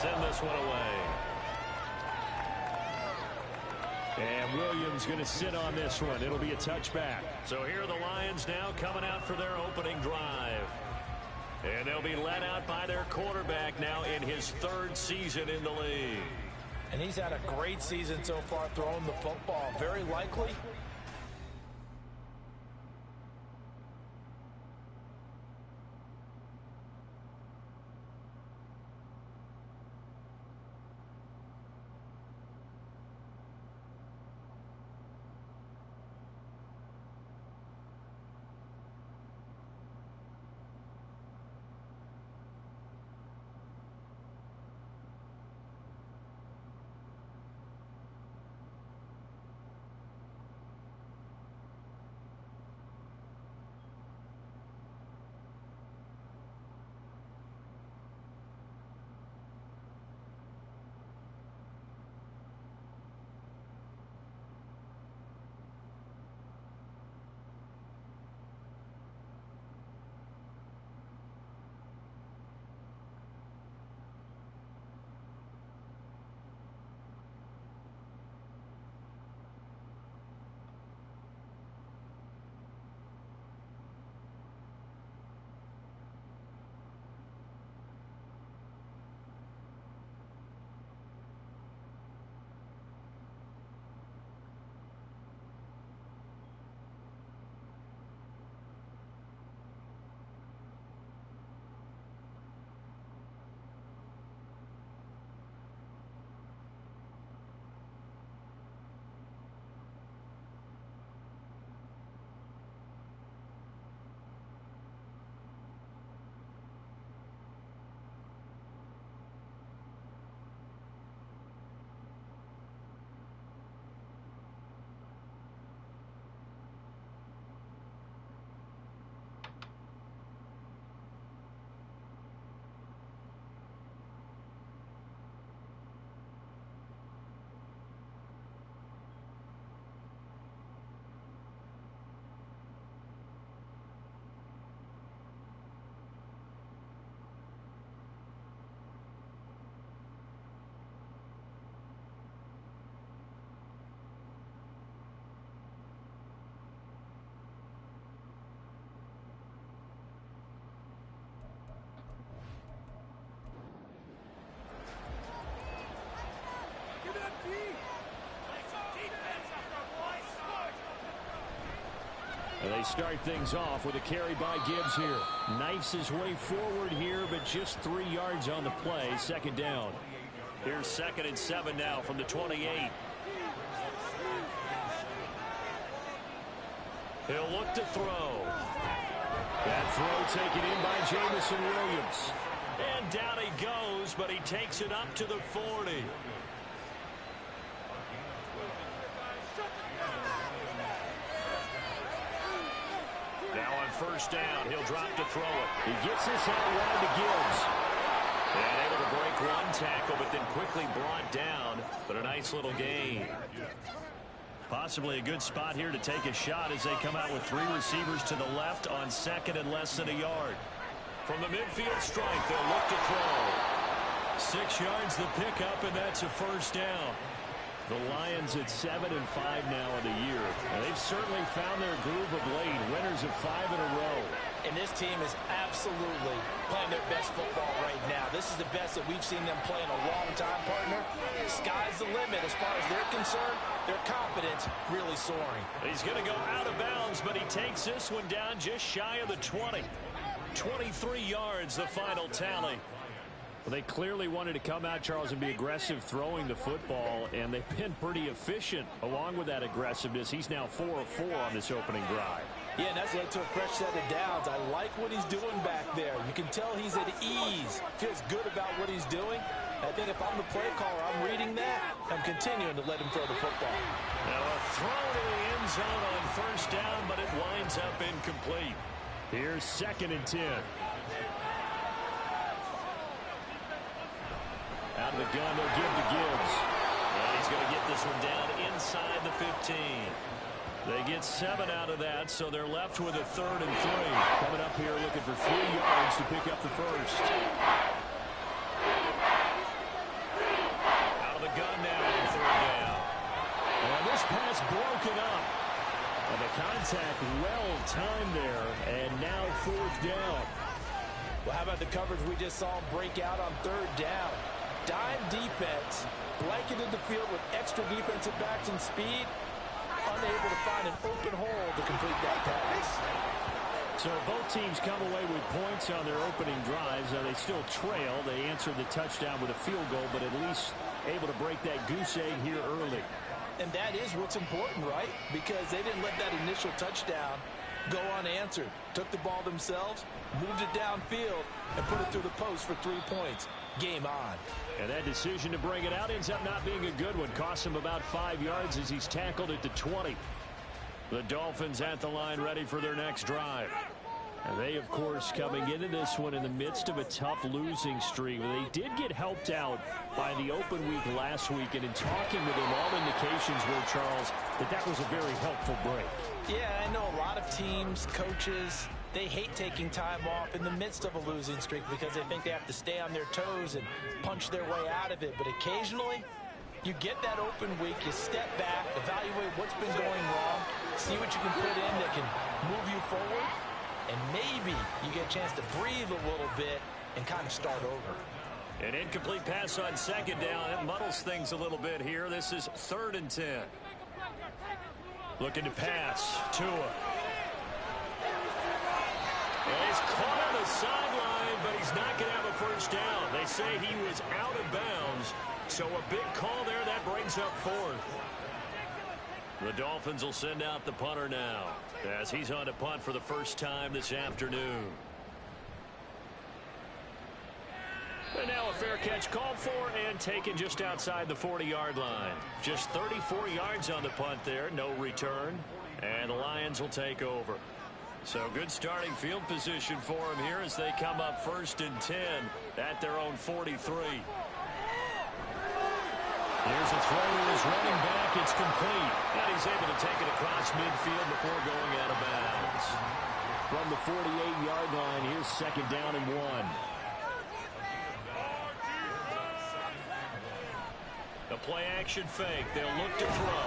send this one away. And Williams going to sit on this one. It'll be a touchback. So here are the Lions now coming out for their opening drive. And they'll be led out by their quarterback now in his third season in the league. And he's had a great season so far throwing the football. Very likely. And they start things off with a carry by Gibbs here. Knifes his way forward here, but just 3 yards on the play. Second down. Here's 2nd and 7 now from the 28. He'll look to throw. That throw taken in by Jamison Williams. And down he goes, but he takes it up to the 40. Now on first down, he'll drop to throw it. He gets this out wide to Gibbs. And able to break one tackle, but then quickly brought down. But a nice little gain. Possibly a good spot here to take a shot as they come out with 3 receivers to the left on 2nd and less than a yard. From the midfield stripe, they'll look to throw. 6 yards the pickup, and that's a first down. The Lions at 7-5 now in the year. And they've certainly found their groove of late. Winners of 5 in a row. And this team is absolutely playing their best football right now. This is the best that we've seen them play in a long time, partner. Sky's the limit as far as they're concerned. Their confidence really soaring. He's going to go out of bounds, but he takes this one down just shy of the 20. 23 yards, the final tally. Well, they clearly wanted to come out, Charles, and be aggressive throwing the football, and they've been pretty efficient along with that aggressiveness. He's now 4 of 4 on this opening drive. Yeah, and that's led to a fresh set of downs. I like what he's doing back there. You can tell he's at ease. Feels good about what he's doing. I think if I'm the play caller, I'm reading that. I'm continuing to let him throw the football. Now a throw to the end zone on first down, but it winds up incomplete. Here's 2nd and 10. Out of the gun, they'll give to Gibbs. And he's going to get this one down inside the 15. They get 7 out of that, so they're left with a 3rd and 3. Coming up here looking for 3 yards to pick up the first. gun now on third down. And this pass broken up. And the contact well timed there. And now fourth down. Well, how about the coverage we just saw break out on third down? Dime defense, blanketed the field with extra defensive backs and speed, unable to find an open hole to complete that pass. So both teams come away with points on their opening drives. Now they still trail. They answered the touchdown with a field goal, but at least able to break that goose egg here early. And that is what's important, right? Because they didn't let that initial touchdown go unanswered. Took the ball themselves, moved it downfield, and put it through the post for 3 points. Game on. And that decision to bring it out ends up not being a good one. Costs him about 5 yards as he's tackled at the 20. The Dolphins at the line ready for their next drive. And they, of course, coming into this one in the midst of a tough losing streak. They did get helped out by the open week last week. And in talking with them, all indications were, Charles, that was a very helpful break. Yeah, I know a lot of teams, coaches, they hate taking time off in the midst of a losing streak because they think they have to stay on their toes and punch their way out of it. But occasionally, you get that open week, you step back, evaluate what's been going wrong, see what you can put in that can move you forward, and maybe you get a chance to breathe a little bit and kind of start over. An incomplete pass on second down. That muddles things a little bit here. This is 3rd and 10. Looking to pass. Tua. And he's caught on the sideline, but he's not going to have a first down. They say he was out of bounds. So a big call there. That brings up 4th. The Dolphins will send out the punter now as he's on to punt for the first time this afternoon. And now a fair catch called for and taken just outside the 40-yard line. Just 34 yards on the punt there. No return. And the Lions will take over. So good starting field position for them here as they come up 1st and 10 at their own 43. Here's a throw to his running back. It's complete. And he's able to take it across midfield before going out of bounds. From the 48-yard line, here's 2nd down and 1. The play-action fake. They'll look to throw.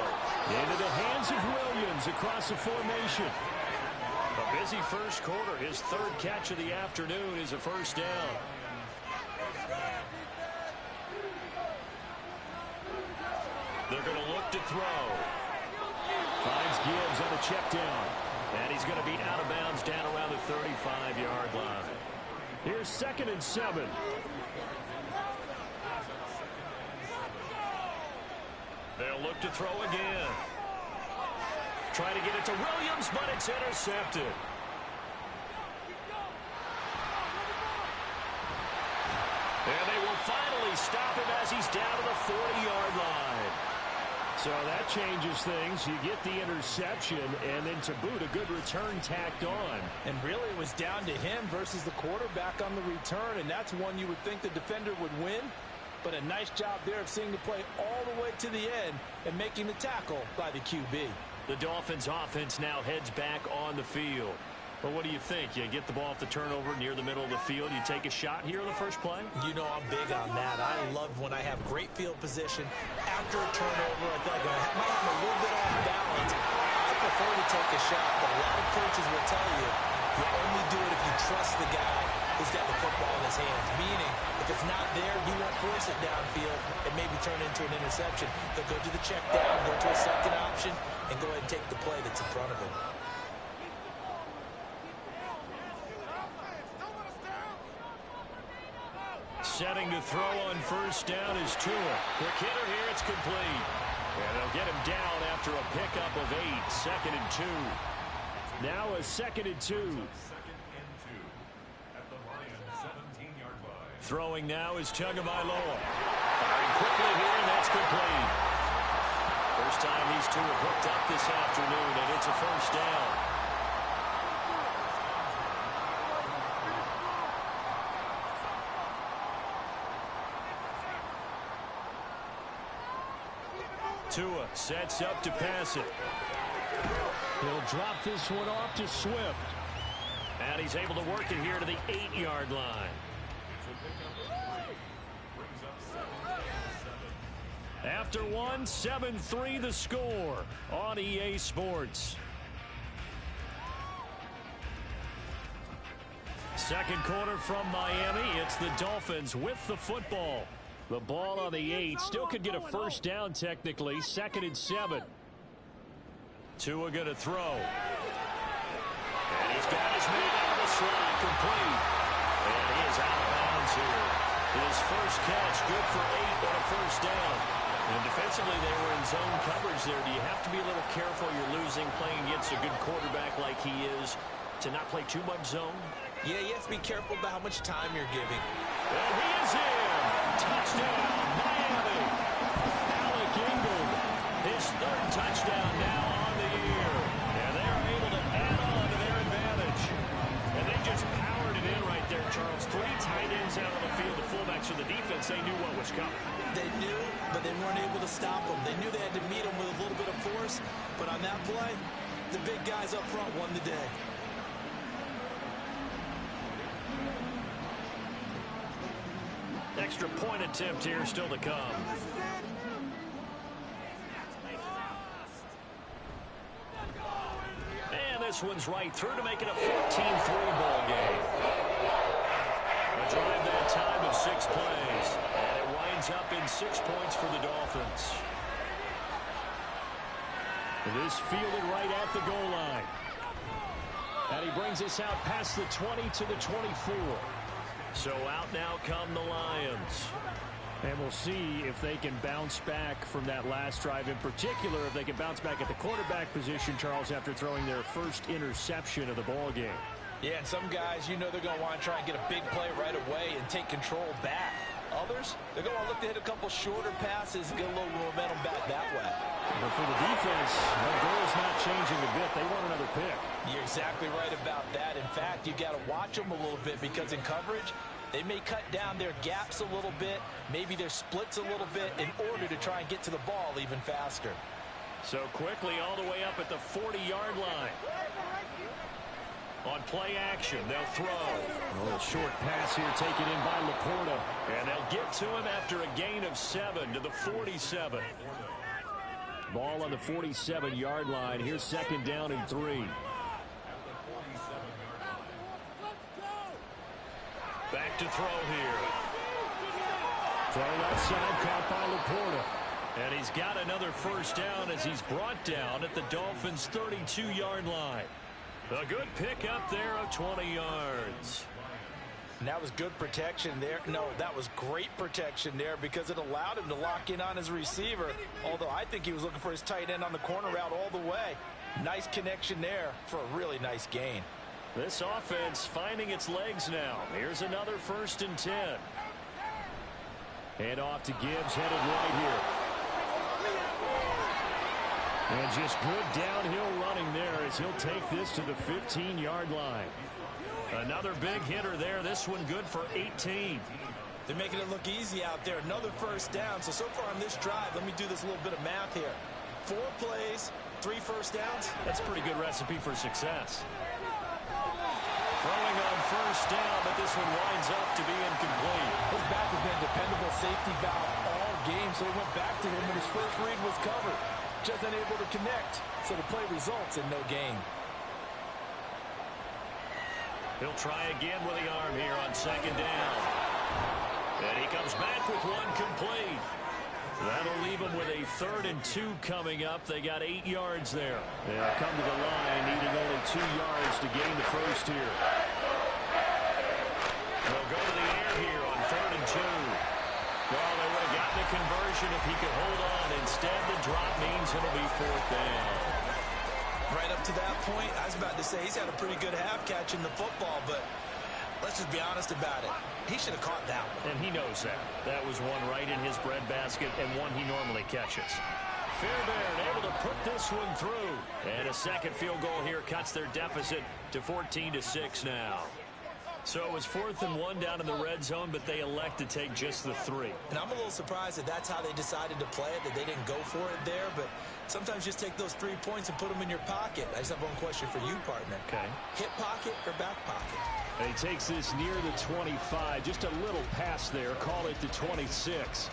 Into the hands of Williams across the formation. A busy first quarter. His 3rd catch of the afternoon is a first down. They're going to look to throw. Finds Gibbs on a check down. And he's going to be out of bounds down around the 35-yard line. Here's 2nd and 7. They'll look to throw again. Trying to get it to Williams, but it's intercepted. And they will finally stop him as he's down to the 40-yard line. So that changes things. You get the interception, and then to boot, a good return tacked on. And really, it was down to him versus the quarterback on the return, and that's one you would think the defender would win. But a nice job there of seeing the play all the way to the end and making the tackle by the QB. The Dolphins offense now heads back on the field. Well, what do you think? You get the ball off the turnover near the middle of the field. You take a shot here in the first play? You know I'm big on that. I love when I have great field position. After a turnover, I feel like I might have a little bit off balance. I prefer to take a shot, but a lot of coaches will tell you you only do it if you trust the guy who's got the football in his hands. Meaning, if it's not there, you won't force it downfield and maybe turn into an interception. They'll go to the check down, go to a second option, and go ahead and take the play that's in front of him. Setting to throw on first down is Tua. Quick hitter here, it's complete. And they'll get him down after a pickup of 8. 2nd and 2. Now a 2nd and 2. Throwing now is Tagovailoa. Firing quickly here, and that's complete. First time these two have hooked up this afternoon, and it's a first down. Tua sets up to pass it. He'll drop this one off to Swift. And he's able to work it here to the 8-yard line. After one, 7-3 the score on EA Sports. Second quarter from Miami. It's the Dolphins with the football. The ball on the 8. Still could get a first down technically. 2nd and 7. Tua going to throw. And he's got his man out of the slot, complete. And he is out of bounds here. His first catch, good for 8 on a first down. And defensively, they were in zone coverage there. Do you have to be a little careful? You're losing, playing against a good quarterback like he is, to not play too much zone? Yeah, you have to be careful about how much time you're giving. And he is in. Touchdown, Miami. Alec Ingold, His 3rd touchdown now on the year. And they're able to add on to their advantage. And they just powered it in right there, Charles. 3 tight ends out on the field. The fullbacks for the defense, they knew what was coming. They knew, but they weren't able to stop them. They knew they had to meet them with a little bit of force. But on that play, the big guys up front won the day. extra point attempt here still to come. And this one's right through to make it a 14-3 ball game. A drive that time of 6 plays. And it winds up in 6 points for the Dolphins. This fielded right at the goal line. And he brings us out past the 20 to the 24. So out now come the Lions. And we'll see if they can bounce back from that last drive. In particular, if they can bounce back at the quarterback position, Charles, after throwing their first interception of the ball game. Yeah, and some guys, you know they're going to want to try and get a big play right away and take control back. Others, they're going to look to hit a couple shorter passes and get a little momentum back that way. But for the defense, their goal's not changing a bit. They want another pick. You're exactly right about that. In fact, you've got to watch them a little bit because in coverage, they may cut down their gaps a little bit, maybe their splits a little bit in order to try and get to the ball even faster. So quickly all the way up at the 40-yard line. On play action, they'll throw. A little short pass here taken in by Laporta. And they'll get to him after a gain of 7 to the 47. Ball on the 47-yard line. Here's second down and 3. Back to throw here. Throw left side caught by Laporta. And he's got another first down as he's brought down at the Dolphins' 32-yard line. A good pickup there of 20 yards. And that was good protection there. No, that was great protection there because it allowed him to lock in on his receiver. Although I think he was looking for his tight end on the corner route all the way. Nice connection there for a really nice gain. This offense finding its legs now. Here's another 1st and 10. Hand off to Gibbs, headed right here. And just good downhill running there as he'll take this to the 15-yard line. Another big hitter there. This one good for 18. They're making it look easy out there. Another first down. So far on this drive, let me do this little bit of math here. 4 plays, 3 first downs. That's a pretty good recipe for success. Throwing on first down, but this one winds up to be incomplete. His back has been a dependable safety valve all game, so he went back to him when his first read was covered. Just unable to connect, so the play results in no gain. He'll try again with the arm here on second down. And he comes back with one complete. That'll leave him with a 3rd and 2 coming up. They got 8 yards there. They'll come to the line, needing only 2 yards to gain the first here. They'll go to the air here on 3rd and 2. Well, they would have gotten a conversion if he could hold on. Instead, the drop means it'll be 4th down. Right up to that point, I was about to say he's had a pretty good half catching the football, but let's just be honest about it. He should have caught that one. And he knows that. That was one right in his breadbasket and one he normally catches. Fairbairn able to put this one through. And a second field goal here cuts their deficit to 14-6 now. So it was 4th and 1 down in the red zone, but they elect to take just the 3. And I'm a little surprised that that's how they decided to play it, that they didn't go for it there. But sometimes just take those 3 points and put them in your pocket. I just have one question for you, partner. Okay. Hip pocket or back pocket? And he takes this near the 25. Just a little pass there. Call it the 26.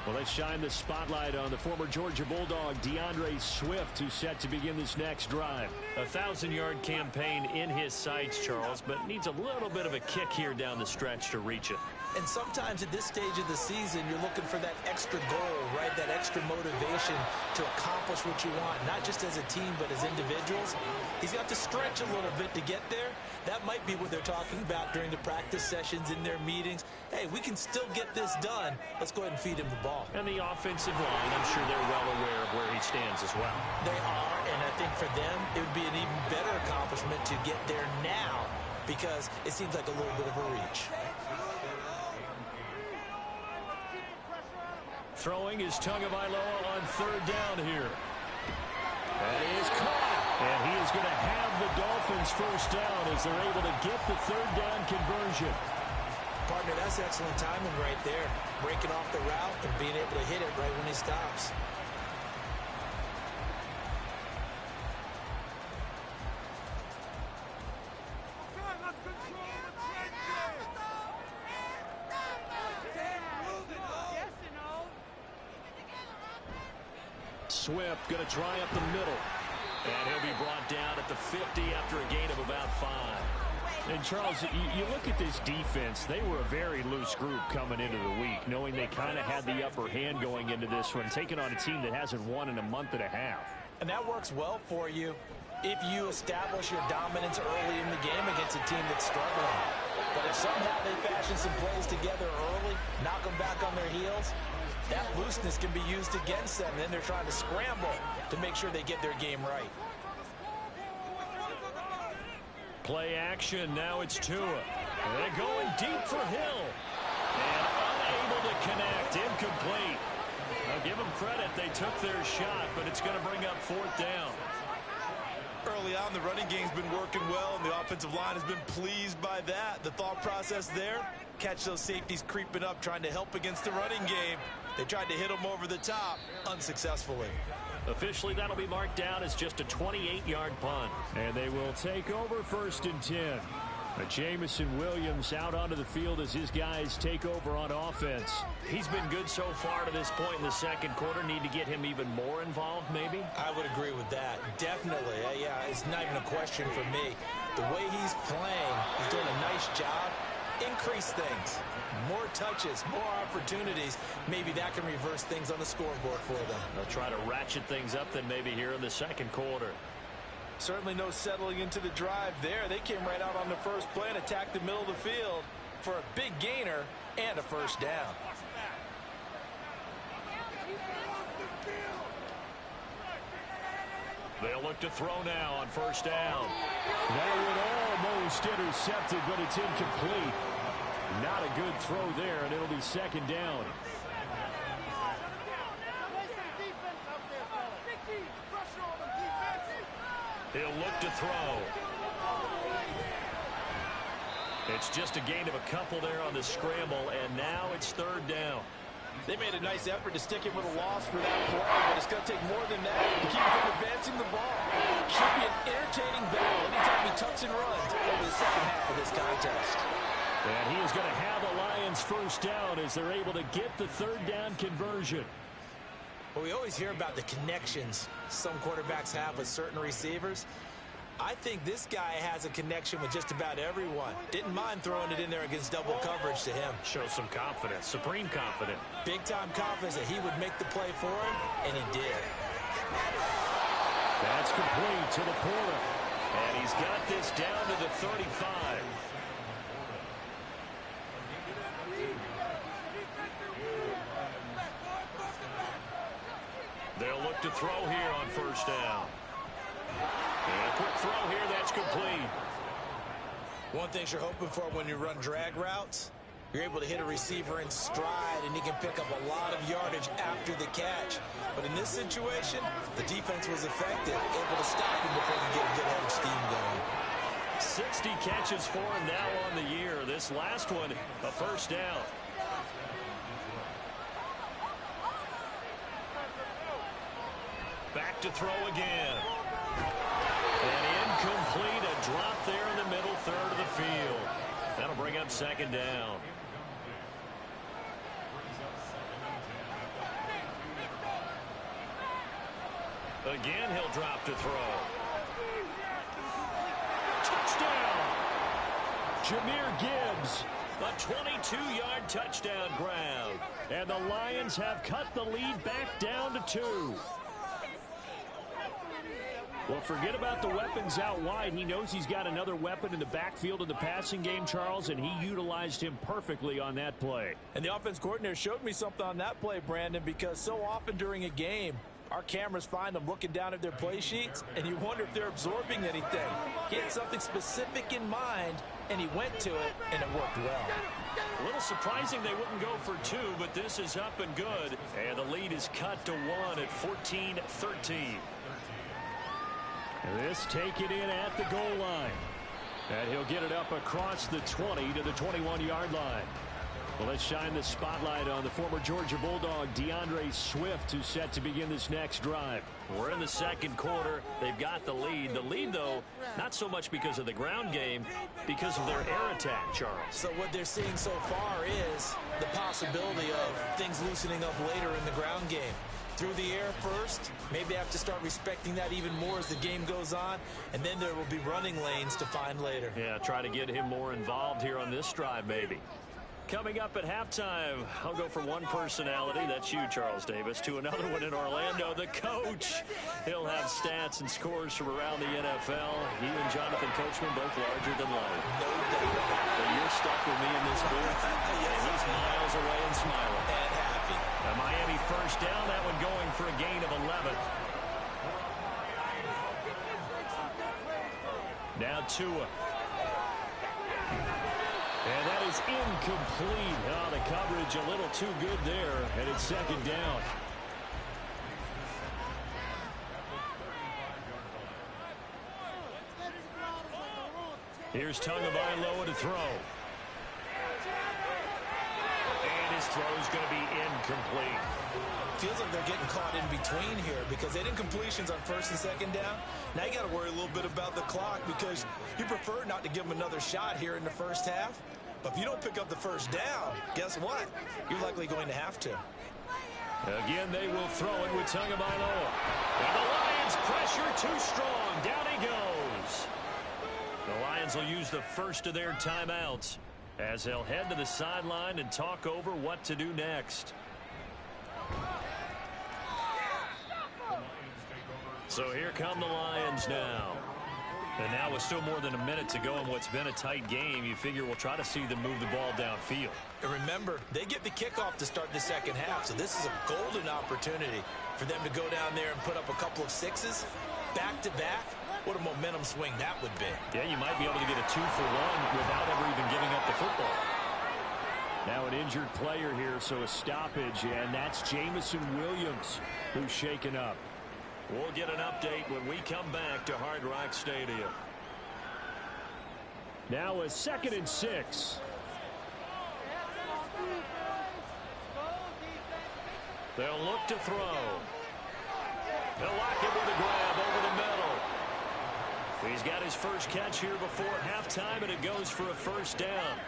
Well, let's shine the spotlight on the former Georgia Bulldog, DeAndre Swift, who's set to begin this next drive. A 1,000-yard campaign in his sights, Charles, but needs a little bit of a kick here down the stretch to reach it. And sometimes at this stage of the season, you're looking for that extra goal, right? That extra motivation to accomplish what you want, not just as a team, but as individuals. He's got to stretch a little bit to get there. That might be what they're talking about during the practice sessions, in their meetings. Hey, we can still get this done. Let's go ahead and feed him the ball. And the offensive line, I'm sure they're well aware of where he stands as well. They are, and I think for them, it would be an even better accomplishment to get there now, because it seems like a little bit of a reach. Throwing is Tagovailoa on third down here. That is caught. And he is going to have the Dolphins first down as they're able to get the third down conversion. Partner, that's excellent timing right there. Breaking off the route and being able to hit it right when he stops. Swift going to try up the middle. And he'll be brought down at the 50 after a gain of about 5. And, Charles, you look at this defense. They were a very loose group coming into the week, knowing they kind of had the upper hand going into this one, taking on a team that hasn't won in a month and a half. And that works well for you if you establish your dominance early in the game against a team that's struggling. But if somehow they fashion some plays together early, knock them back on their heels, that looseness can be used against them. Then they're trying to scramble to make sure they get their game right. Play action. Now it's Tua. They're going deep for Hill. And unable to connect. Incomplete. I'll give them credit. They took their shot, but it's going to bring up fourth down. Early on, the running game's been working well, and the offensive line has been pleased by that. The thought process there, catch those safeties creeping up, trying to help against the running game. They tried to hit them over the top, unsuccessfully. Officially, that'll be marked down as just a 28-yard punt. And they will take over first and 10. Jamison Williams out onto the field as his guys take over on offense. He's been good so far to this point in the second quarter. Need to get him even more involved, maybe? I would agree with that. Definitely. Yeah, it's not even a question for me. The way he's playing, he's doing a nice job. Increase things. More touches, more opportunities. Maybe that can reverse things on the scoreboard for them. They'll try to ratchet things up then maybe here in the second quarter. Certainly no settling into the drive there. They came right out on the first play and attacked the middle of the field for a big gainer and a first down. They'll look to throw now on first down. That would almost intercepted, but it's incomplete. Not a good throw there, and it'll be second down. He'll look to throw. It's just a gain of a couple there on the scramble, and now it's third down. They made a nice effort to stick him with a loss for that play, but it's going to take more than that to keep him from advancing the ball. Should be an entertaining battle anytime he tucks and runs over the second half of this contest. And he is going to have the Lions first down as they're able to get the third down conversion. Well, we always hear about the connections some quarterbacks have with certain receivers. I think this guy has a connection with just about everyone. Didn't mind throwing it in there against double coverage to him. Shows some confidence, supreme confidence. Big-time confidence that he would make the play for him, and he did. That's complete to the Porter. And he's got this down to the 35. They'll look to throw here on first down. And a quick throw here, that's complete. One thing you're hoping for when you run drag routes, you're able to hit a receiver in stride, and he can pick up a lot of yardage after the catch. But in this situation, the defense was effective, able to stop him before he get a good head of steam going. 60 catches for him now on the year. This last one, a first down. Back to throw again. And incomplete, a drop there in the middle third of the field. That'll bring up second down. Again, he'll drop to throw. Touchdown! Jahmyr Gibbs, a 22-yard touchdown grab. And the Lions have cut the lead back down to 2. Well, forget about the weapons out wide. He knows he's got another weapon in the backfield of the passing game, Charles, and he utilized him perfectly on that play. And the offense coordinator showed me something on that play, Brandon, because so often during a game, our cameras find them looking down at their play sheets, and you wonder if they're absorbing anything. He had something specific in mind, and he went to it, and it worked well. A little surprising they wouldn't go for 2, but this is up and good. And the lead is cut to 1 at 14-13. This taken in at the goal line. And he'll get it up across the 20 to the 21-yard line. Well, let's shine the spotlight on the former Georgia Bulldog, DeAndre Swift, who's set to begin this next drive. We're in the second quarter. They've got the lead. The lead, though, not so much because of the ground game, because of their air attack, Charles. So what they're seeing so far is the possibility of things loosening up later in the ground game. Through the air first, maybe they have to start respecting that even more as the game goes on, and then there will be running lanes to find later. Yeah, try to get him more involved here on this drive, maybe. Coming up at halftime, I'll go from one personality, that's you, Charles Davis, to another one in Orlando, the coach. He'll have stats and scores from around the NFL. He and Jonathan Coachman both larger than life. No doubt. But you're stuck with me in this booth, and he's miles away and smiling. And happy. A Miami first down, that one going for a gain of 11. Now Tua. And that is incomplete. Oh, the coverage a little too good there, and it's second down. Here's Tagovailoa to throw. And his throw is going to be incomplete. Feels like they're getting caught in between here because they didn't completions on first and second down. Now you got to worry a little bit about the clock because you prefer not to give them another shot here in the first half. But if you don't pick up the first down, guess what? You're likely going to have to. Again, they will throw it with Tagovailoa. And the Lions pressure too strong. Down he goes. The Lions will use the first of their timeouts as they'll head to the sideline and talk over what to do next. So here come the Lions now. And now with still more than a minute to go in what's been a tight game, you figure we'll try to see them move the ball downfield. And remember, they get the kickoff to start the second half, so this is a golden opportunity for them to go down there and put up a couple of sixes back-to-back. What a momentum swing that would be. Yeah, you might be able to get a 2-for-1 without ever even giving up the football. Now an injured player here, so a stoppage, and that's Jameson Williams who's shaken up. We'll get an update when we come back to Hard Rock Stadium. Now a 2nd and 6. They'll look to throw. They'll lock him with a grab over the middle. He's got his first catch here before halftime, and it goes for a first down.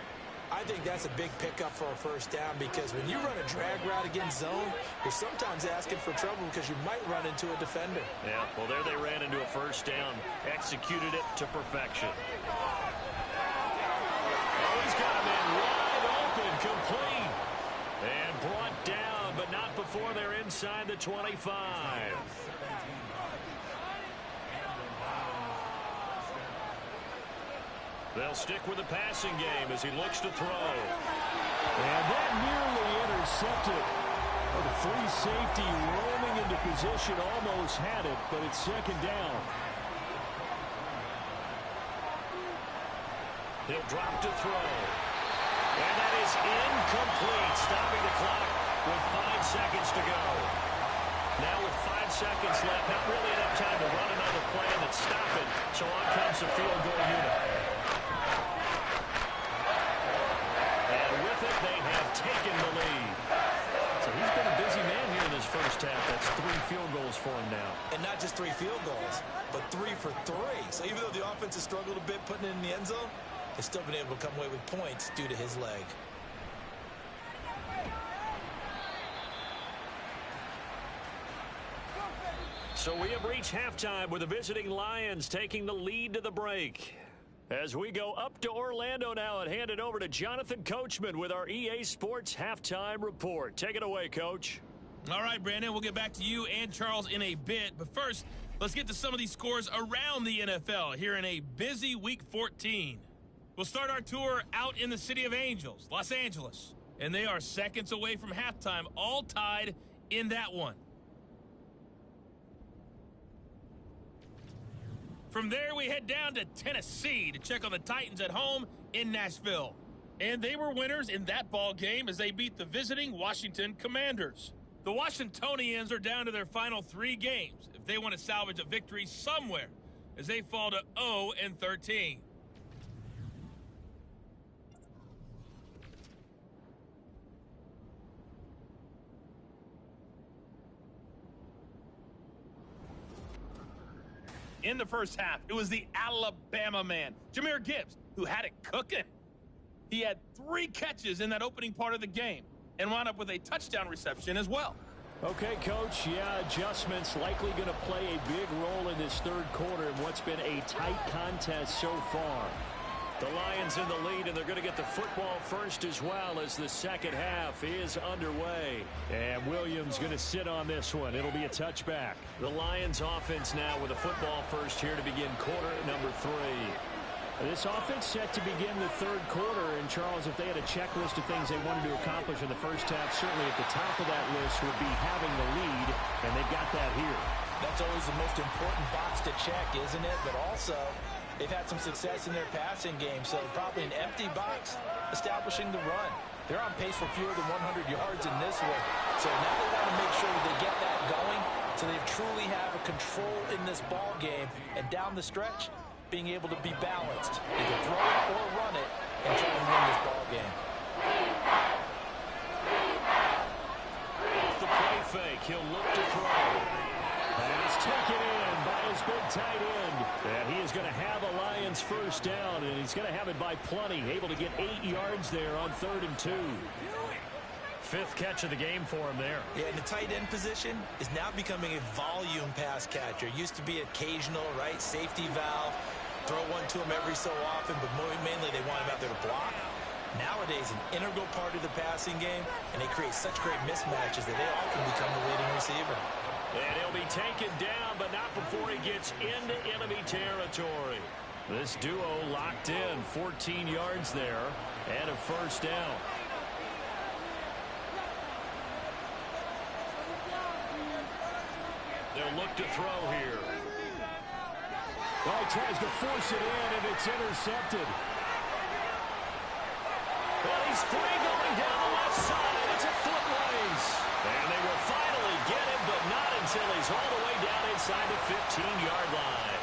I think that's a big pickup for a first down because when you run a drag route against zone, you're sometimes asking for trouble because you might run into a defender. Yeah, well, there they ran into a first down. Executed it to perfection. Oh, he's got him in wide open, complete. And brought down, but not before they're inside the 25. They'll stick with the passing game as he looks to throw. And that nearly intercepted. Oh, the free safety roaming into position, almost had it, but it's second down. He'll drop to throw. And that is incomplete, stopping the clock with 5 seconds to go. Now with 5 seconds left, not really enough time to run another play and then stop it. So on comes the field goal unit. They have taken the lead. So he's been a busy man here in this first half. That's 3 field goals for him now. And not just 3 field goals, but 3 for 3. So even though the offense has struggled a bit putting it in the end zone, they've still been able to come away with points due to his leg. So we have reached halftime with the visiting Lions taking the lead to the break. As we go up to Orlando now and hand it over to Jonathan Coachman with our EA Sports Halftime Report. Take it away, Coach. All right, Brandon, we'll get back to you and Charles in a bit. But first, let's get to some of these scores around the NFL here in a busy Week 14. We'll start our tour out in the City of Angels, Los Angeles. And they are seconds away from halftime, all tied in that one. From there, we head down to Tennessee to check on the Titans at home in Nashville. And they were winners in that ball game as they beat the visiting Washington Commanders. The Washingtonians are down to their final 3 games if they want to salvage a victory somewhere as they fall to 0-13. In the first half, it was the Alabama man, Jahmyr Gibbs, who had it cooking. He had 3 catches in that opening part of the game and wound up with a touchdown reception as well. Okay, Coach, yeah, adjustments likely going to play a big role in this third quarter in what's been a tight contest so far. The Lions in the lead, and they're going to get the football first as well as the second half is underway. And Williams going to sit on this one. It'll be a touchback. The Lions offense now with the football first here to begin quarter number 3. This offense set to begin the third quarter, and Charles, if they had a checklist of things they wanted to accomplish in the first half, certainly at the top of that list would be having the lead, and they've got that here. That's always the most important box to check, isn't it? But also, they've had some success in their passing game, so probably an empty box establishing the run. They're on pace for fewer than 100 yards in this one, so now they want to make sure that they get that going so they truly have a control in this ball game, and down the stretch, being able to be balanced, either throw it or run it, and try to win this ball game. Off the play fake, he'll look to throw. And it's taken in by his big tight end. And he is going to have a Lions first down, and he's going to have it by plenty. Able to get 8 yards there on 3rd and 2. 5th catch of the game for him there. Yeah, and the tight end position is now becoming a volume pass catcher. Used to be occasional, right, safety valve. Throw one to him every so often, but mainly they want him out there to block. Nowadays, an integral part of the passing game, and they create such great mismatches that they often become the leading receiver. And he'll be taken down, but not before he gets into enemy territory. This duo locked in, 14 yards there, and a first down. They'll look to throw here. Well, he tries to force it in, and it's intercepted. Well, he's free going down the left side. It's a foot race. And they will finally get him, but not until he's all the way down inside the 15-yard line.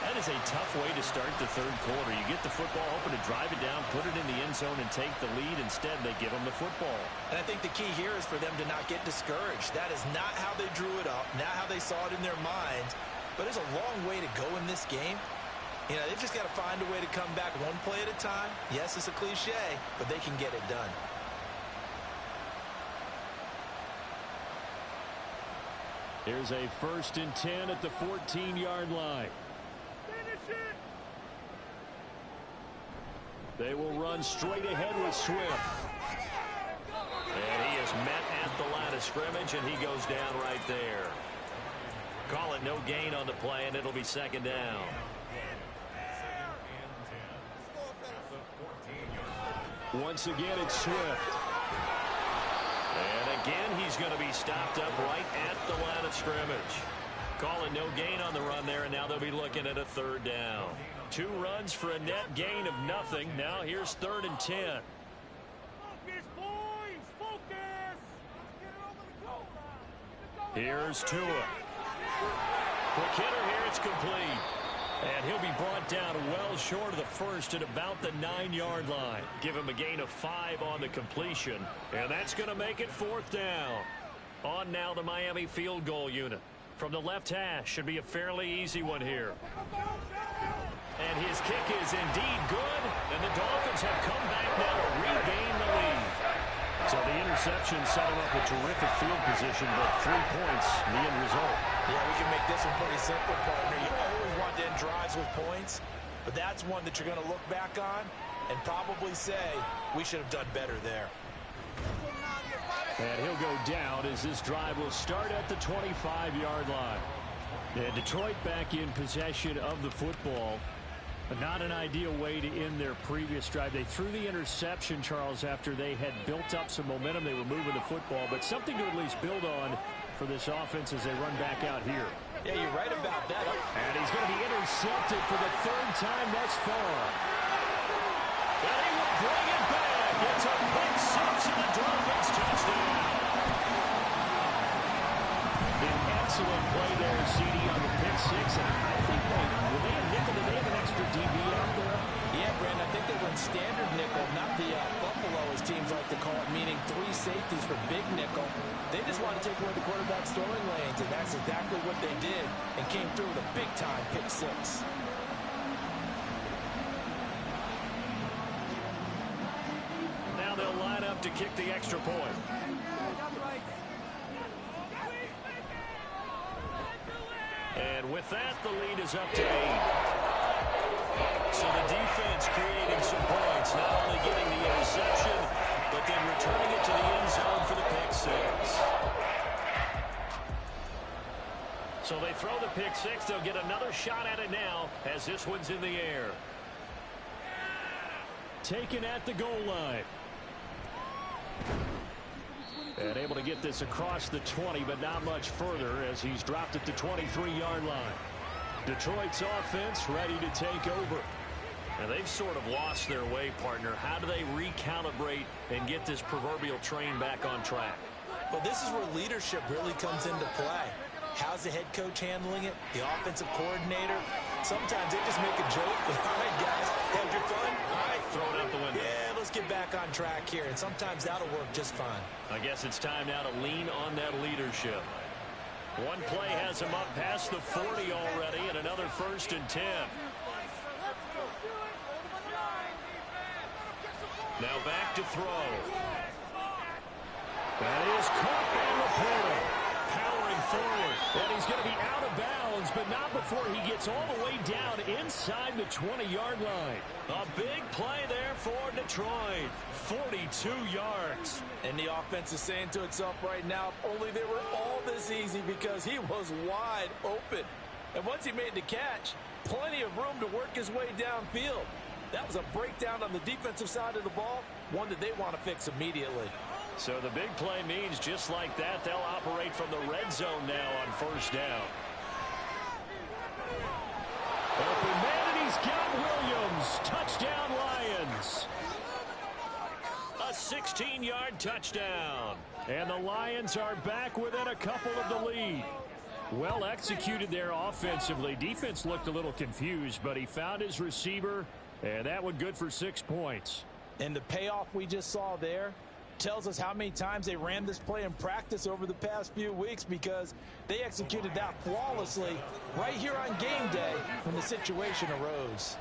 That is a tough way to start the third quarter. You get the football, hoping to drive it down, put it in the end zone, and take the lead. Instead, they give him the football. And I think the key here is for them to not get discouraged. That is not how they drew it up, not how they saw it in their minds. But there's a long way to go in this game. You know, they've just got to find a way to come back one play at a time. Yes, it's a cliche, but they can get it done. Here's a 1st and 10 at the 14-yard line. They will run straight ahead with Swift. And he is met at the line of scrimmage, and he goes down right there. Call it no gain on the play, and it'll be 2nd down. Once again, it's Swift. And again, he's going to be stopped up right at the line of scrimmage. Call it no gain on the run there, and now they'll be looking at a 3rd down. 2 runs for a net gain of nothing. Now here's 3rd and 10. Here's Tua. Quick hitter here, it's complete. And he'll be brought down well short of the first at about the 9-yard line. Give him a gain of 5 on the completion. And that's going to make it 4th down. On now the Miami field goal unit. From the left hash, should be a fairly easy one here. And his kick is indeed good. And the Dolphins have come back now to regain the lead. So the interception set him up with terrific field position, but 3 points, the end result. Yeah, we can make this one pretty simple, partner. You always want to end drives with points, but that's one that you're going to look back on and probably say, we should have done better there. And he'll go down as this drive will start at the 25-yard line. And Detroit back in possession of the football. But not an ideal way to end their previous drive. They threw the interception, Charles, after they had built up some momentum. They were moving the football, but something to at least build on for this offense as they run back out here. Yeah, you're right about that. And he's going to be intercepted for the 3rd time thus far. And he will bring it back. It's a pick 6 and the Dolphins touchdown. An excellent play there, CD, on the pick 6. And I think were they a nickel? Did they have an extra DB out there? Yeah, Brandon, I think they went standard nickel, not the Buffalo, as teams like to call it, meaning 3 safeties for big nickel. They just want to take away the quarterback's throwing lanes, and that's exactly what they did, and came through with a big-time pick 6. Now they'll line up to kick the extra point. And with that, the lead is up to 8. So the defense creating some points, not only getting the interception, but then returning it to the end zone for the pick 6. So they throw the pick 6. They'll get another shot at it now as this one's in the air. Taken at the goal line. And able to get this across the 20, but not much further as he's dropped at the 23-yard line. Detroit's offense ready to take over. And they've sort of lost their way, partner. How do they recalibrate and get this proverbial train back on track? Well, this is where leadership really comes into play. How's the head coach handling it? The offensive coordinator? Sometimes they just make a joke. All right, guys, have your fun? All right, throw it out the window. Yeah, let's get back on track here. And sometimes that'll work just fine. I guess it's time now to lean on that leadership. One play has him up past the 40 already, and another 1st and 10. Now back to throw. That is caught by Laporta. Powering forward. And he's going to be out of bounds, but not before he gets all the way down inside the 20-yard line. A big play there for Detroit. 42 yards. And the offense is saying to itself right now, only they were all this easy because he was wide open. And once he made the catch, plenty of room to work his way downfield. That was a breakdown on the defensive side of the ball, one that they want to fix immediately. So the big play means just like that, they'll operate from the red zone now on 1st down. Open man, and he's got Williams. Touchdown, Lions. A 16-yard touchdown. And the Lions are back within a couple of the lead. Well executed there offensively. Defense looked a little confused, but he found his receiver, and that one good for 6 points. And the payoff we just saw there tells us how many times they ran this play in practice over the past few weeks, because they executed that flawlessly right here on game day when the situation arose.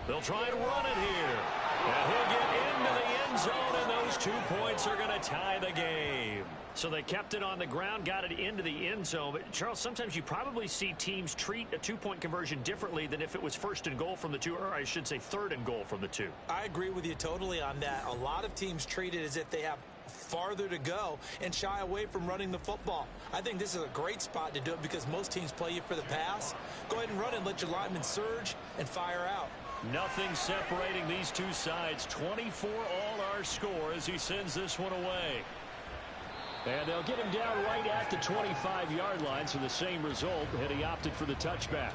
They'll try and run it here. And he'll get into the end zone, and those 2 points are going to tie the game. So they kept it on the ground, got it into the end zone. But, Charles, sometimes you probably see teams treat a 2-point conversion differently than if it was 1st and goal from the 2, or I should say 3rd and goal from the 2. I agree with you totally on that. A lot of teams treat it as if they have farther to go and shy away from running the football. I think this is a great spot to do it because most teams play you for the pass. Go ahead and run and let your linemen surge and fire out. Nothing separating these two sides. 24 all our score as he sends this one away. And they'll get him down right at the 25-yard line, so the same result, and he opted for the touchback.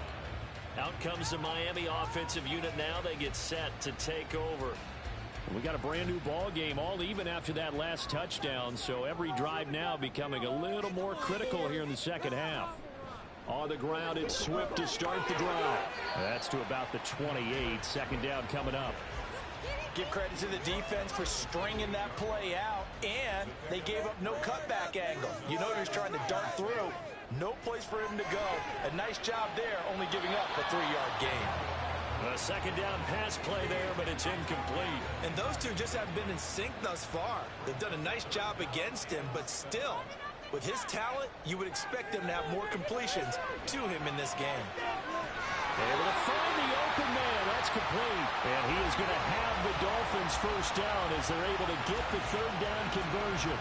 Out comes the Miami offensive unit now. They get set to take over. We got a brand new ball game, all even after that last touchdown, so every drive now becoming a little more critical here in the second half. On the ground, it's Swift to start the drive. That's to about the 28. Second down coming up. Give credit to the defense for stringing that play out, and they gave up no cutback angle. You know he was trying to dart through. No place for him to go. A nice job there, only giving up a 3-yard gain. A second down pass play there, but it's incomplete. And those two just haven't been in sync thus far. They've done a nice job against him, but still, with his talent, you would expect them to have more completions to him in this game. Able to find the open man. That's complete. And he is going to have the Dolphins first down as they're able to get the third down conversion.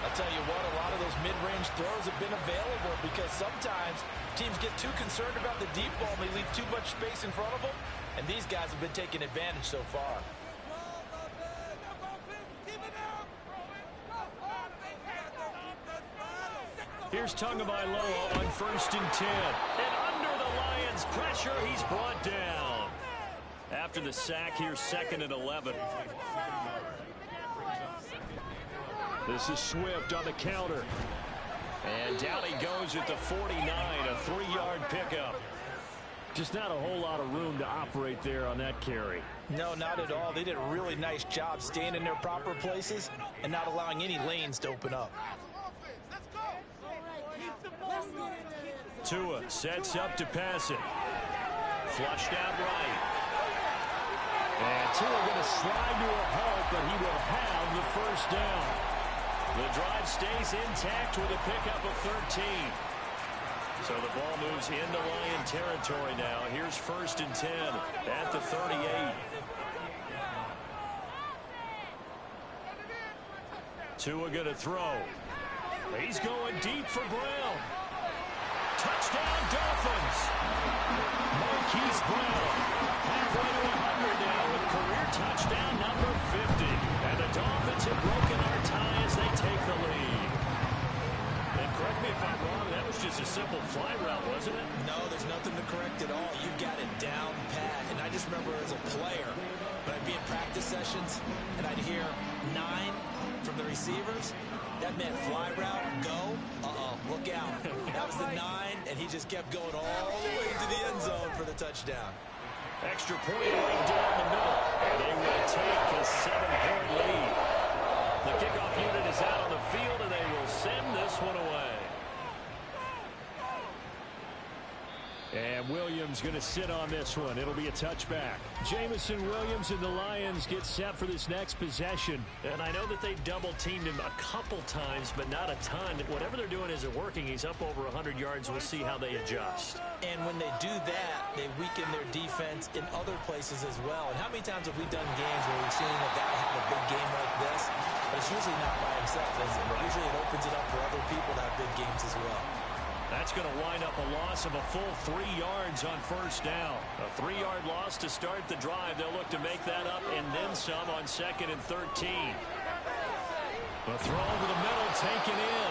I'll tell you what, a lot of those mid-range throws have been available because sometimes teams get too concerned about the deep ball and they leave too much space in front of them, and these guys have been taking advantage so far. Here's Tagovailoa on 1st and 10. And under the Lions' pressure, he's brought down. After the sack, here's 2nd and 11. This is Swift on the counter. And down he goes at the 49, a 3-yard pickup. Just not a whole lot of room to operate there on that carry. No, not at all. They did a really nice job staying in their proper places and not allowing any lanes to open up. Tua sets up to pass it. Flushed out right. And Tua going to slide to a halt, but he will have the first down. The drive stays intact with a pickup of 13. So the ball moves into Lion territory now. Here's 1st and 10 at the 38. Tua going to throw. He's going deep for Brown. Touchdown, Dolphins. Marquise Brown halfway to 100 now with career touchdown number 50. And the Dolphins have broken our tie as they take the lead. And correct me if I'm wrong, that was just a simple fly route, wasn't it? No, there's nothing to correct at all. You've got it down pat. And I just remember as a player, when I'd be in practice sessions and I'd hear 9 from the receivers, that meant fly route, go, look out. That was the 9, and he just kept going all the way to the end zone for the touchdown. Extra point right down the middle. And they will take a 7-point lead. The kickoff unit is out on the field, and they will send this one away. And Williams going to sit on this one. It'll be a touchback. Jamison Williams and the Lions get set for this next possession. And I know that they've double-teamed him a couple times, but not a ton. Whatever they're doing isn't working. He's up over 100 yards. We'll see how they adjust. And when they do that, they weaken their defense in other places as well. And how many times have we done games where we've seen a guy have a big game like this, but it's usually not by himself, is it? Usually it opens it up for other people to have big games as well. That's going to wind up a loss of a full 3 yards on 1st down. A 3-yard loss to start the drive. They'll look to make that up and then some on 2nd and 13. The throw over the middle taken in.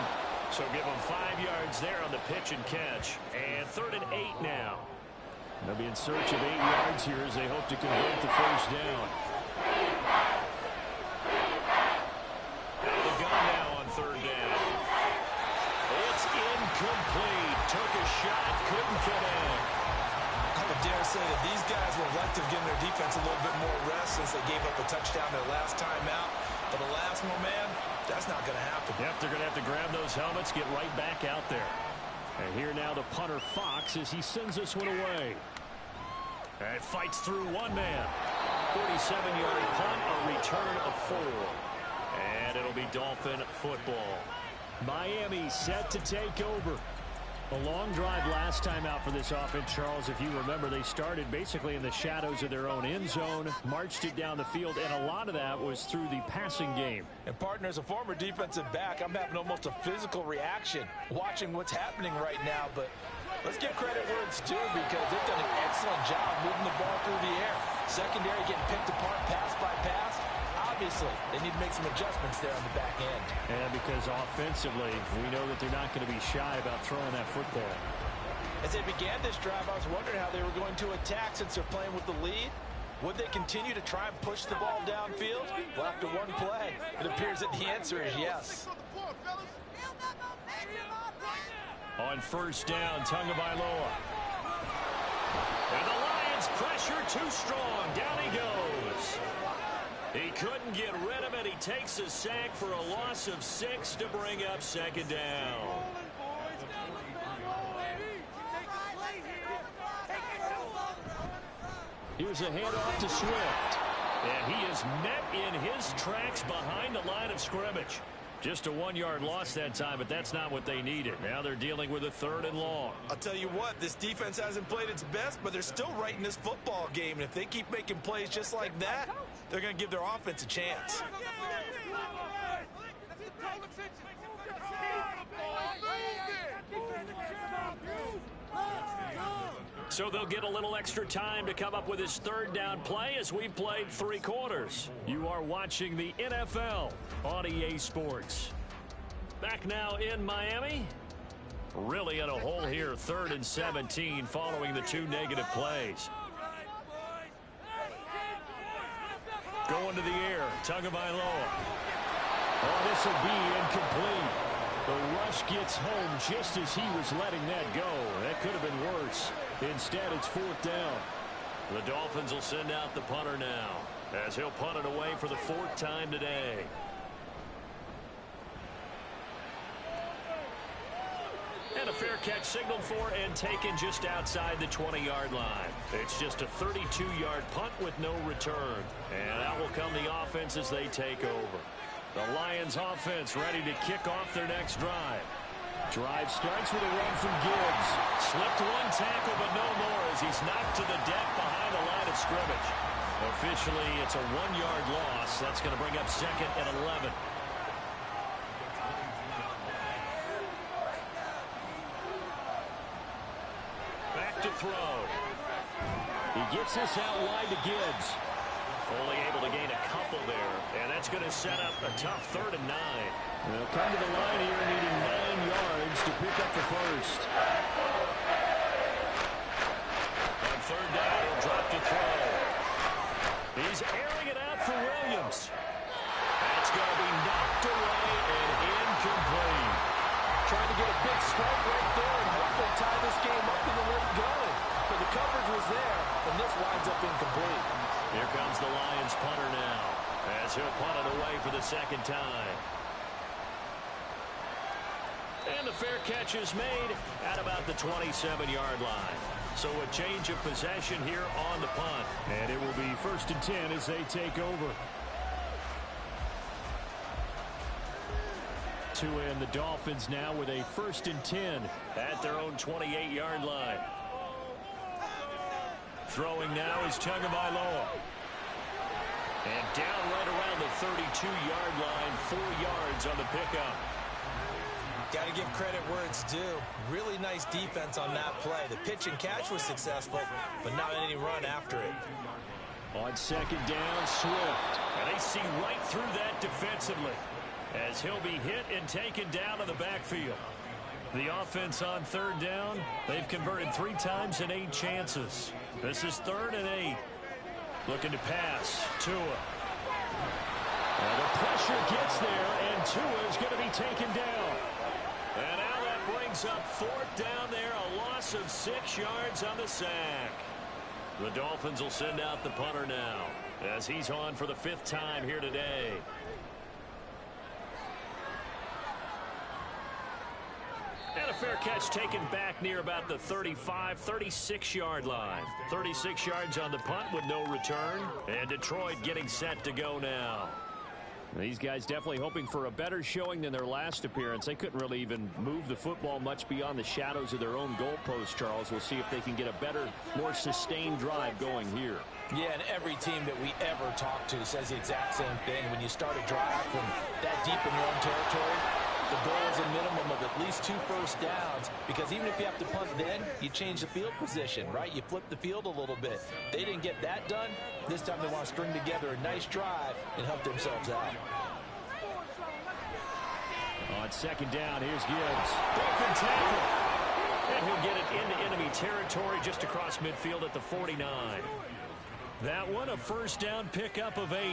So give them 5 yards there on the pitch and catch. And 3rd and 8 now. They'll be in search of 8 yards here as they hope to convert the first down. Out of the gun now on 3rd down. It's incomplete. Took a shot, couldn't get in. I would dare say that these guys would like to have given their defense a little bit more rest since they gave up a touchdown their last time out. But the last one, man, that's not going to happen. Yep, they're going to have to grab those helmets, get right back out there. And here now the punter Fox as he sends this one away. And fights through one man. 47-yard punt, a return of 4. And it'll be Dolphin football. Miami set to take over. A long drive last time out for this offense, Charles. If you remember, they started basically in the shadows of their own end zone, marched it down the field, and a lot of that was through the passing game. And, partner, as a former defensive back, I'm having almost a physical reaction watching what's happening right now. But let's give credit where it's due because they've done an excellent job moving the ball through the air. Secondary getting picked apart pass by pass. Obviously, they need to make some adjustments there on the back end. And because offensively, we know that they're not going to be shy about throwing that football. As they began this drive, I was wondering how they were going to attack since they're playing with the lead. Would they continue to try and push the ball downfield? Well, after one play, it appears that the answer is yes. On 1st down, Tagovailoa. And the Lions pressure too strong. Down he goes. He couldn't get rid of it. He takes a sack for a loss of 6 to bring up 2nd down. Here's a handoff to Swift. And he is met in his tracks behind the line of scrimmage. Just a 1-yard loss that time, but that's not what they needed. Now they're dealing with a 3rd and long. I'll tell you what, this defense hasn't played its best, but they're still right in this football game. And if they keep making plays just like that, they're going to give their offense a chance. So they'll get a little extra time to come up with his 3rd down play as we've played 3 quarters. You are watching the NFL on EA Sports. Back now in Miami. Really in a hole here, 3rd and 17 following the 2 negative plays. Going to the air, Tagovailoa. Oh, this will be incomplete. The rush gets home just as he was letting that go. That could have been worse. Instead, it's 4th down. The Dolphins will send out the punter now as he'll punt it away for the 4th time today. And a fair catch signaled for and taken just outside the 20-yard line. It's just a 32-yard punt with no return. And out will come the offense as they take over. The Lions offense ready to kick off their next drive. Drive starts with a run from Gibbs. Slipped 1 tackle, but no more as he's knocked to the deck behind the line of scrimmage. Officially, it's a 1-yard loss. That's going to bring up 2nd and 11. Back to throw. He gets this out wide to Gibbs. Only able to gain a couple there, and that's going to set up a tough 3rd and 9. They'll come to the line here needing 9 yards to pick up the first. On 3rd down, he'll drop to throw. He's airing it out for Williams. That's going to be knocked away and incomplete. Trying to get a big strike right there and hopefully tie this game up and let it go. But the coverage was there, and this winds up incomplete. Here comes the Lions punter now as he'll punt it away for the 2nd time. And the fair catch is made at about the 27-yard line. So a change of possession here on the punt. And it will be 1st and 10 as they take over. To end the Dolphins now with a 1st and 10 at their own 28-yard line. Throwing now is Tagovailoa. And down right around the 32-yard line, 4 yards on the pickup. Got to give credit where it's due. Really nice defense on that play. The pitch and catch was successful, but not any run after it. On 2nd down, Swift. And they see right through that defensively as he'll be hit and taken down in the backfield. The offense on 3rd down, they've converted 3 times in 8 chances. This is 3rd and 8. Looking to pass. Tua. The pressure gets there, and Tua is going to be taken down. And now that brings up 4th down there, a loss of 6 yards on the sack. The Dolphins will send out the punter now as he's on for the 5th time here today. And a fair catch taken back near about the 35, 36-yard line. 36 yards on the punt with no return. And Detroit getting set to go now. These guys definitely hoping for a better showing than their last appearance. They couldn't really even move the football much beyond the shadows of their own goalpost, Charles. We'll see if they can get a better, more sustained drive going here. Yeah, and every team that we ever talk to says the exact same thing. When you start a drive from that deep in your own territory, the goal is a minimum of at least 2 first downs, because even if you have to punt then, you change the field position, right? You flip the field a little bit. They didn't get that done. This time they want to string together a nice drive and help themselves out. On 2nd down, here's Gibbs. Broken tackle. And he'll get it into enemy territory just across midfield at the 49. That one, a 1st down pickup of 8.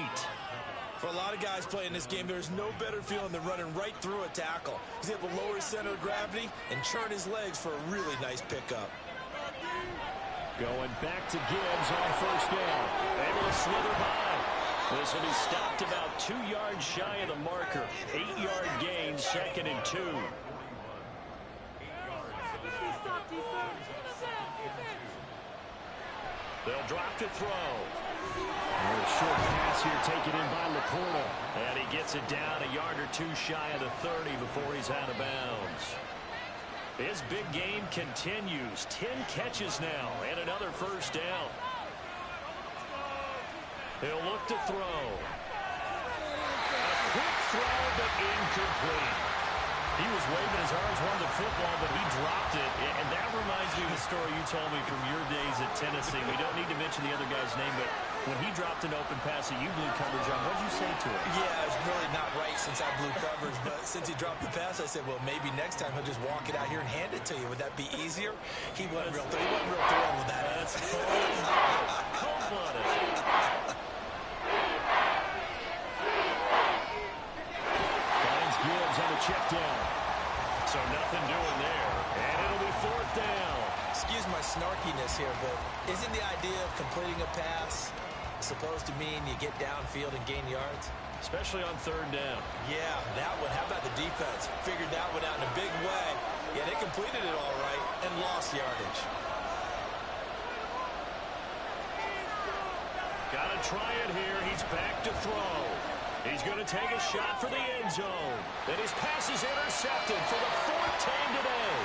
For a lot of guys playing this game, there's no better feeling than running right through a tackle. He's able to lower his center of gravity and churn his legs for a really nice pickup. Going back to Gibbs on 1st down. Able to slither by. This will be stopped about 2 yards shy of the marker. 8-yard gain, 2nd and 2. They'll drop to throw. A short pass here taken in by Laporta. And he gets it down a yard or two shy of the 30 before he's out of bounds. His big game continues. 10 catches now and another first down. He'll look to throw. A quick throw, but incomplete. He was waving his arms, wanted the football, but he dropped it. And that reminds me of the story you told me from your days at Tennessee. We don't need to mention the other guy's name, but when he dropped an open pass that you blew coverage on, what did you say to him? Yeah, it's really not right since I blew coverage, but since he dropped the pass, I said, well, maybe next time he'll just walk it out here and hand it to you. Would that be easier? He wasn't real thrilled with that. That's cold-blooded. Finds Gibbs on the check down. So nothing doing there. And it'll be fourth down. Excuse my snarkiness here, but isn't the idea of completing a pass supposed to mean you get downfield and gain yards? Especially on third down. Yeah, that one. How about the defense? Figured that one out in a big way. Yeah, they completed it all right and lost yardage. Got to try it here. He's back to throw. He's going to take a shot for the end zone. And his pass is intercepted for the fourth time today.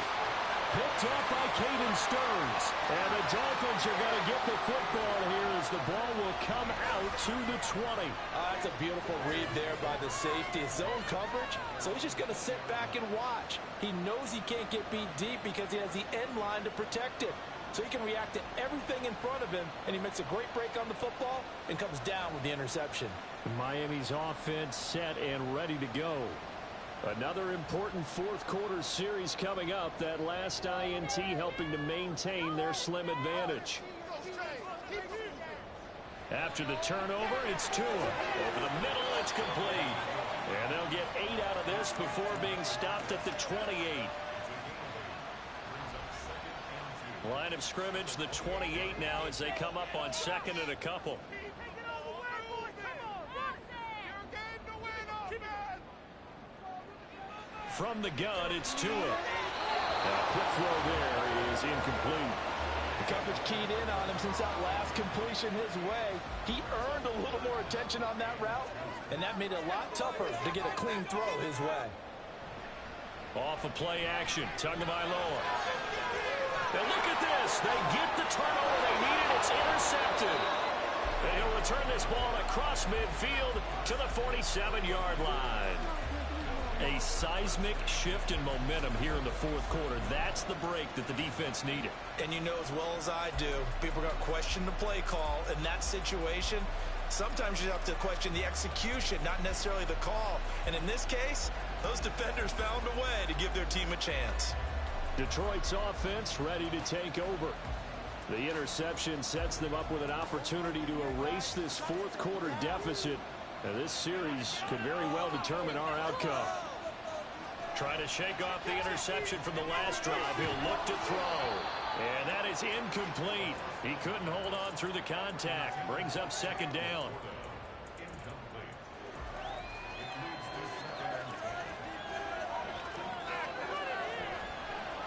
Picked up by Caden Stearns. And the Dolphins are going to get the football here as the ball will come out to the 20. That's a beautiful read there by the safety. Zone coverage, so he's just going to sit back and watch. He knows he can't get beat deep because he has the end line to protect it. So he can react to everything in front of him, and he makes a great break on the football and comes down with the interception. Miami's offense set and ready to go. Another important fourth quarter series coming up. That last INT helping to maintain their slim advantage. After the turnover, it's Tua. Over the middle, it's complete. And they'll get 8 out of this before being stopped at the 28. Line of scrimmage, the 28 now as they come up on second and a couple. From the gun, it's Tua. A quick throw there is incomplete. The coverage keyed in on him since that last completion his way. He earned a little more attention on that route, and that made it a lot tougher to get a clean throw his way. Off of play action, Tagovailoa. And look at this. They get the turnover they needed. It's intercepted. And he'll return this ball across midfield to the 47-yard line. A seismic shift in momentum here in the fourth quarter. That's the break that the defense needed. And you know as well as I do, people are going to question the play call in that situation. Sometimes you have to question the execution, not necessarily the call. And in this case, those defenders found a way to give their team a chance. Detroit's offense ready to take over. The interception sets them up with an opportunity to erase this fourth quarter deficit. And this series could very well determine our outcome. Trying to shake off the interception from the last drive. He'll look to throw. And that is incomplete. He couldn't hold on through the contact. Brings up second down.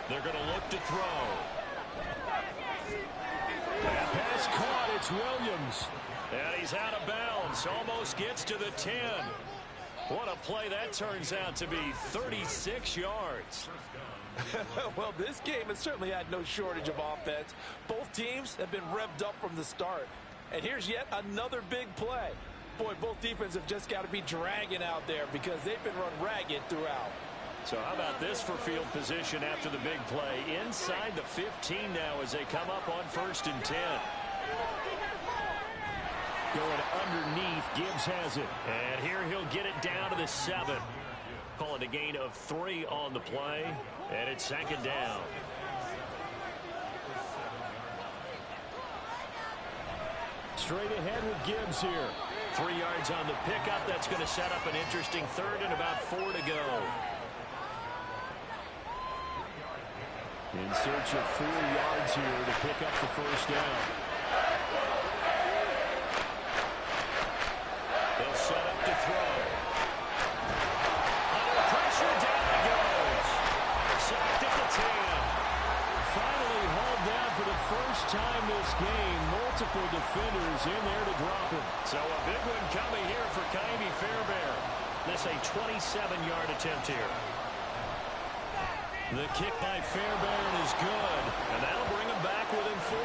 They're going to look to throw. That pass caught. It's Williams. And he's out of bounds. Almost gets to the 10. What a play that turns out to be. 36 yards. Well, this game has certainly had no shortage of offense. Both teams have been revved up from the start. And here's yet another big play. Boy, both defenses have just got to be dragging out there because they've been run ragged throughout. So how about this for field position after the big play? Inside the 15 now as they come up on 1st and 10. Going underneath, Gibbs has it. And here he'll get it down to the 7. Call it a gain of 3 on the play. And it's second down. Straight ahead with Gibbs here. 3 yards on the pickup. That's going to set up an interesting third and about 4 to go. In search of 4 yards here to pick up the first down. They'll set up to throw. Under pressure, down he goes. Sacked at the 10. Finally hauled down for the first time this game. Multiple is in there to drop him. So a big one coming here for Ka'imi Fairbairn. This a 27-yard attempt here. The kick by Fairbairn is good, and that'll bring him back within 4.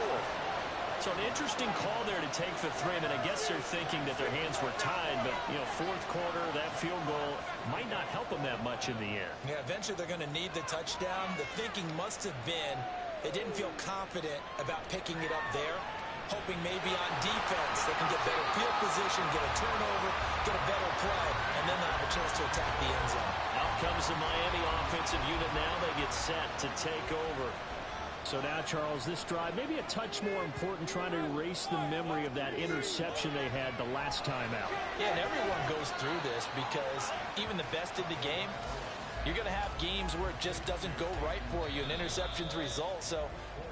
So an interesting call there to take the 3, and I guess they're thinking that their hands were tied, but, you know, fourth quarter, that field goal might not help them that much in the end. Yeah, eventually they're going to need the touchdown. The thinking must have been they didn't feel confident about picking it up there, hoping maybe on defense they can get better field position, get a turnover, get a better play, and then they'll have a chance to attack the end zone. Out comes the Miami offensive unit now. They get set to take over. So now, Charles, this drive maybe a touch more important, trying to erase the memory of that interception they had the last time out. Yeah, and everyone goes through this because even the best in the game, you're going to have games where it just doesn't go right for you, and interceptions result. So,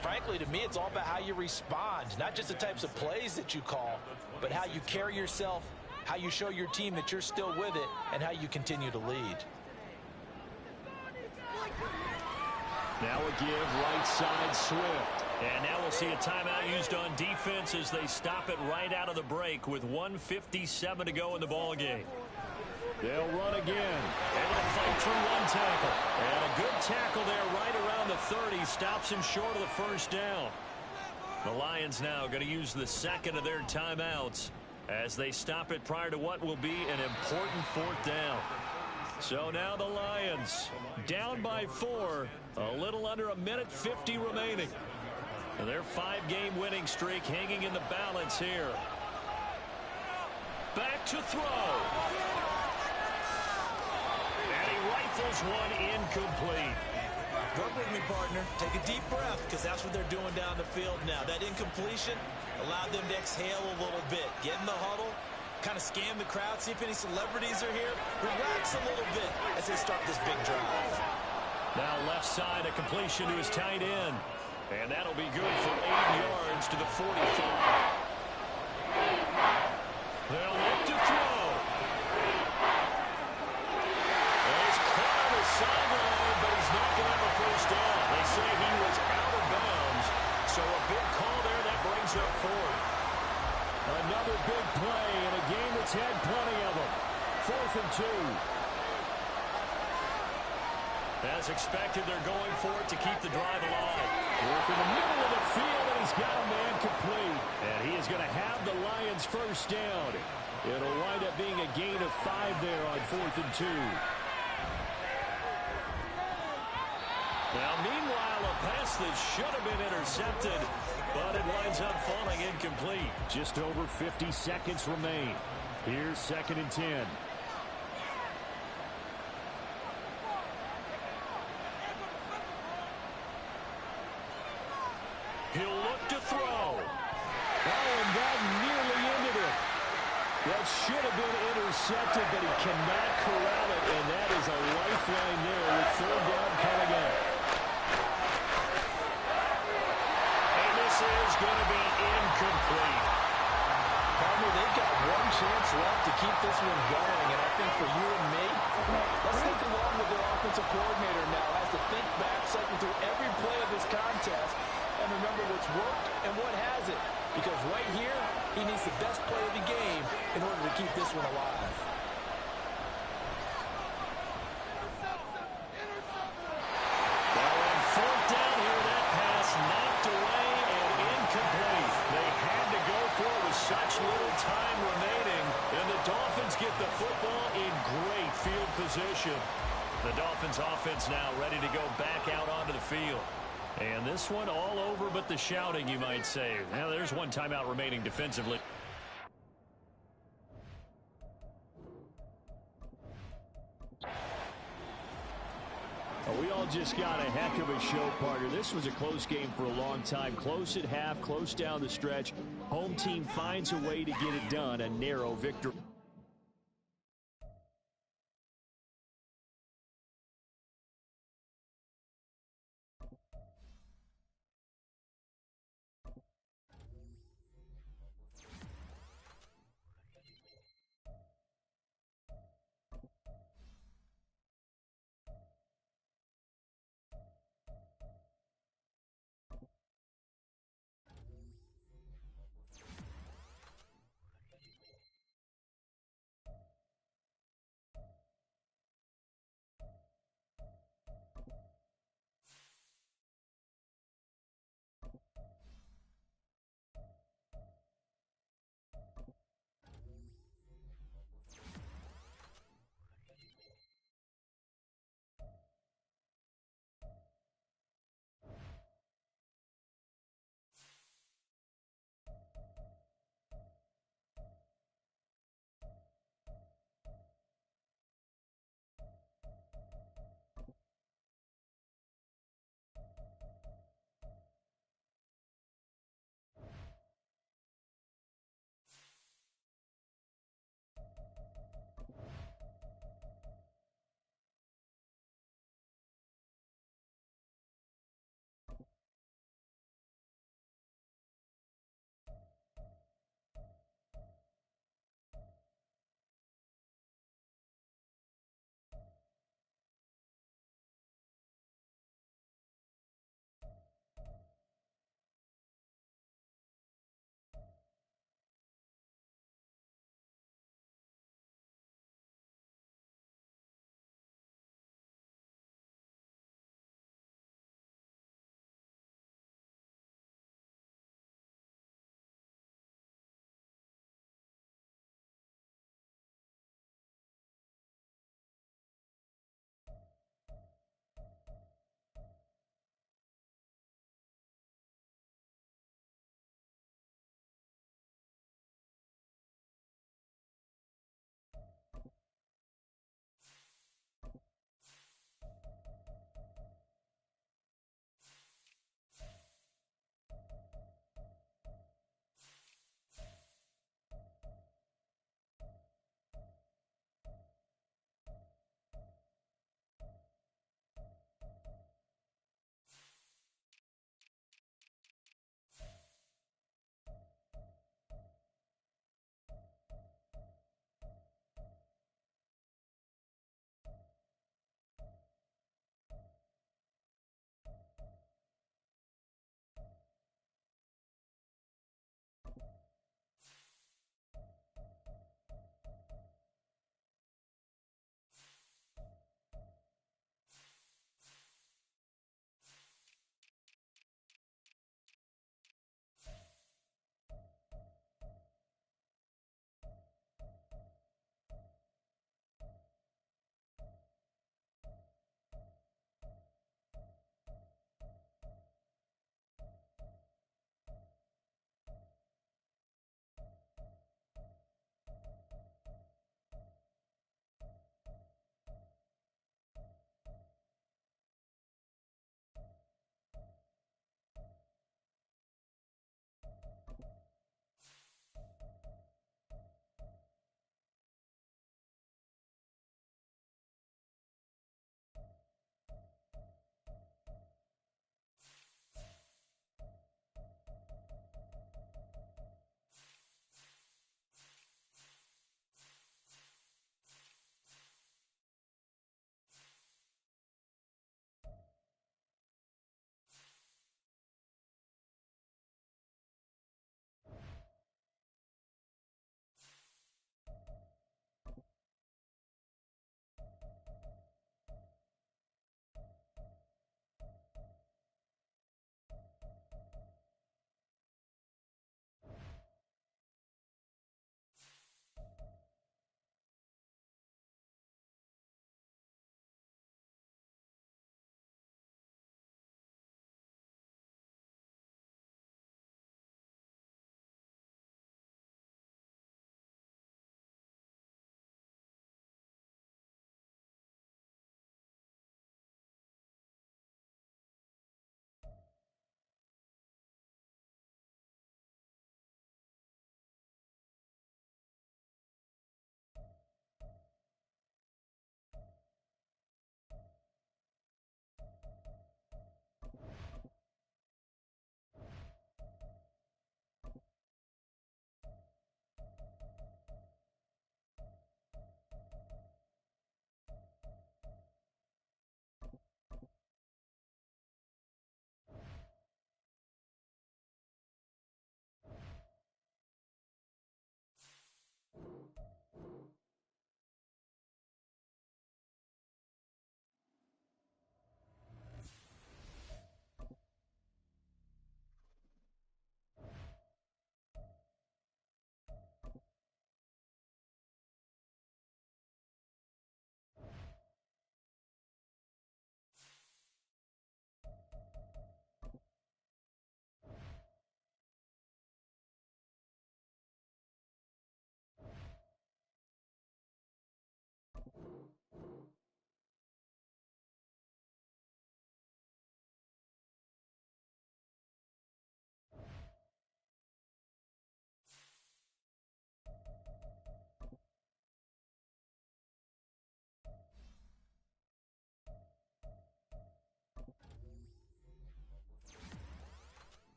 frankly, to me, it's all about how you respond, not just the types of plays that you call, but how you carry yourself, how you show your team that you're still with it, and how you continue to lead. Now a give right side Swift. And now we'll see a timeout used on defense as they stop it right out of the break with 1:57 to go in the ball game. They'll run again. Able to fight through one tackle. And a good tackle there right around the 30. Stops him short of the first down. The Lions now going to use the second of their timeouts as they stop it prior to what will be an important 4th down. So now the Lions down by 4, a little under 1:50 remaining. And their 5-game winning streak hanging in the balance here. Back to throw. And he rifles one incomplete. Work with me, partner. Take a deep breath, because that's what they're doing down the field now. That incompletion allowed them to exhale a little bit. Get in the huddle. Kind of scan the crowd, see if any celebrities are here. Relax a little bit as they start this big drive. Now left side, a completion to his tight end. And that'll be good for 8 yards to the 45. They'll look to throw. He's caught on the sideline, but he's not going to have a first down. They say he was out of bounds. So a big call there, that brings up 4th. Another big play in a game that's had plenty of them. 4th and 2. As expected, they're going for it to keep the drive alive. Work in the middle of the field, and he's got a man complete. And he is going to have the Lions first down. It'll wind up being a gain of 5 there on 4th and 2. Now, meanwhile, a pass that should have been intercepted, but it winds up falling incomplete. Just over 50 seconds remain. Here's 2nd and 10. He'll look to throw. Oh, and that nearly ended it. That should have been intercepted, but he cannot corral it, and that is a lifeline there with 3rd down coming up. And this is going to be incomplete. Partner, they've got one chance left to keep this one going, and I think for you and me, let's think along with their offensive coordinator now. Has to think back, cycle through every play of this contest, and remember what's worked and what hasn't. Because right here, he needs the best play of the game in order to keep this one alive. Well, on 4th down here, that pass knocked away and incomplete. They had to go for it with such little time remaining, and the Dolphins get the football in great field position. The Dolphins offense now ready to go back out onto the field. And this one all over but the shouting, you might say. Now, there's one timeout remaining defensively. We all just got a heck of a show, partner. This was a close game for a long time. Close at half, close down the stretch. Home team finds a way to get it done. A narrow victory.